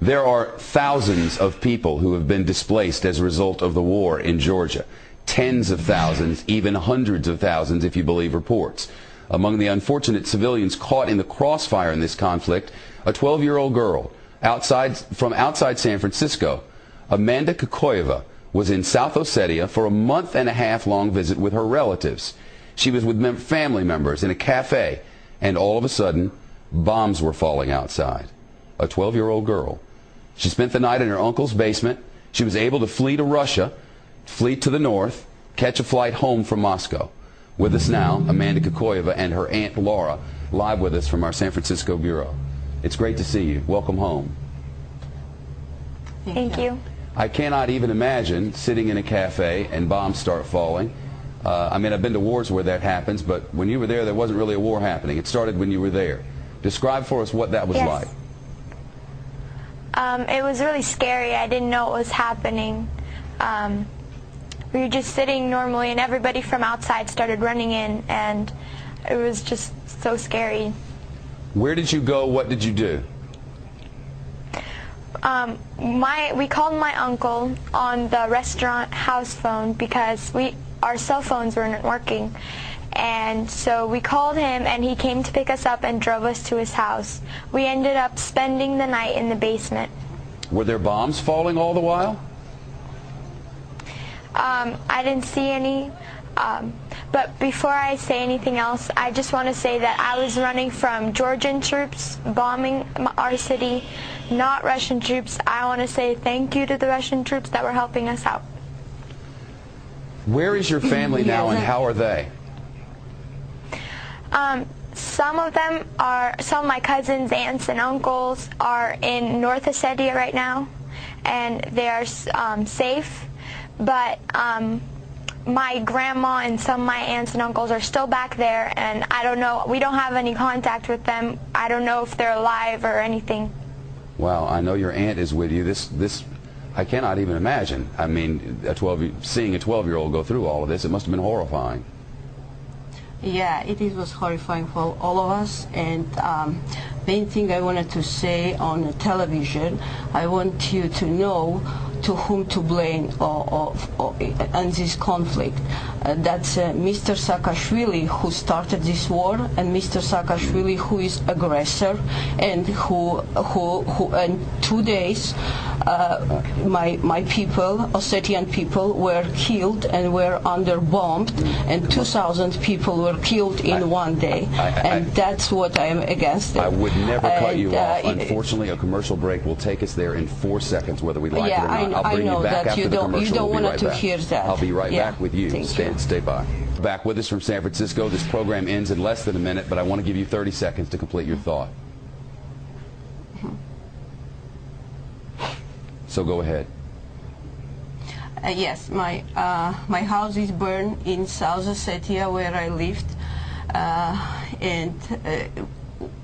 There are thousands of people who have been displaced as a result of the war in Georgia. Tens of thousands, even hundreds of thousands if you believe reports. Among the unfortunate civilians caught in the crossfire in this conflict, a 12-year-old girl from outside San Francisco, Amanda Kokoyeva, was in South Ossetia for a month-and-a-half-long visit with her relatives. She was with family members in a cafe, and all of a sudden, bombs were falling outside. A 12-year-old girl. She spent the night in her uncle's basement. She was able to flee to Russia, flee to the north, catch a flight home from Moscow. With us now, Amanda Kokoyeva and her aunt Laura, live with us from our San Francisco bureau. It's great to see you. Welcome home. Thank you. I cannot even imagine sitting in a cafe and bombs start falling. I mean, I've been to wars where that happens, but when you were there wasn't really a war happening. It started when you were there. Describe for us what that was like. It was really scary. I didn't know what was happening. We were just sitting normally, and everybody from outside started running in, and it was just so scary. Where did you go? What did you do? We called my uncle on the restaurant house phone because our cell phones weren't working. And so we called him, and he came to pick us up and drove us to his house. We ended up spending the night in the basement. Were there bombs falling all the while? I didn't see any. But before I say anything else, I just want to say that I was running from Georgian troops bombing our city, not Russian troops. I want to say thank you to the Russian troops that were helping us out. Where is your family now, and how are they? Some of my cousins, aunts, and uncles are in North Ossetia right now, and they are safe. But my grandma and some of my aunts and uncles are still back there, and I don't know. We don't have any contact with them. I don't know if they're alive or anything. Wow, I know your aunt is with you. This I cannot even imagine. I mean, seeing a 12-year-old go through all of this, it must have been horrifying. Yeah, it was horrifying for all of us, and main thing I wanted to say on the television, I want you to know to whom to blame on this conflict. That's Mr. Saakashvili, who started this war, and Mr. Saakashvili, who is aggressor, and who in 2 days my people, Ossetian people, were killed and were under bombed, and 2,000 people were killed in 1 day, and that's what I am against. I would never cut you off. Unfortunately, a commercial break will take us there in 4 seconds, whether we like it or not. I'll bring you back after the commercial. You don't want to hear that. I'll be right back with you. Stay by. Back with us from San Francisco. This program ends in less than a minute, but I want to give you 30 seconds to complete your thought. So go ahead. Yes, my house is burned in South Ossetia, where I lived, and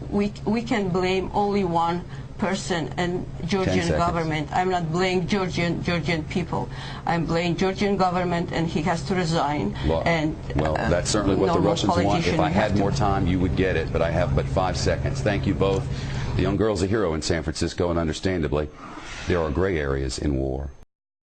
we can blame only one person, and Georgian government. I'm not blaming Georgian people. I'm blaming Georgian government, and he has to resign. Well, that's certainly what the Russians want. If I had more time, you would get it, but I have but 5 seconds. Thank you both. The young girl's a hero in San Francisco, and understandably, there are gray areas in war.